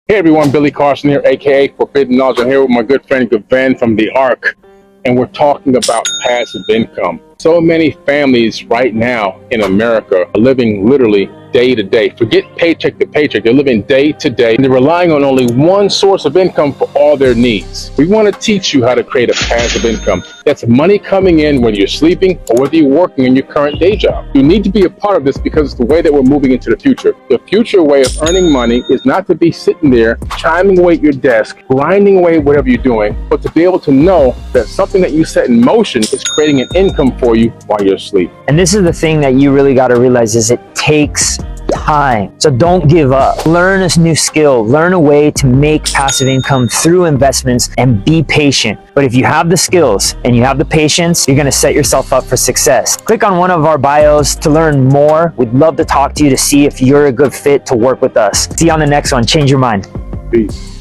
Hey everyone, Billy Carson here, aka Forbidden Knowledge. I'm here with my good friend Gavan from the Ark, and we're talking about passive income. So many families right now in America are living literally day to day. Forget paycheck to paycheck. They're living day to day, and they're relying on only one source of income for all their needs. We want to teach you how to create a passive income. That's money coming in when you're sleeping or whether you're working in your current day job. You need to be a part of this because it's the way that we're moving into the future. The future way of earning money is not to be sitting there chiming away at your desk, grinding away whatever you're doing, but to be able to know that something that you set in motion is creating an income for you while you're asleep. And this is the thing that you really got to realize is it takes time. So don't give up. Learn a new skill. Learn a way to make passive income through investments and be patient. But if you have the skills and you have the patience, you're going to set yourself up for success. Click on one of our bios to learn more. We'd love to talk to you to see if you're a good fit to work with us. See you on the next one. Change your mind. Peace.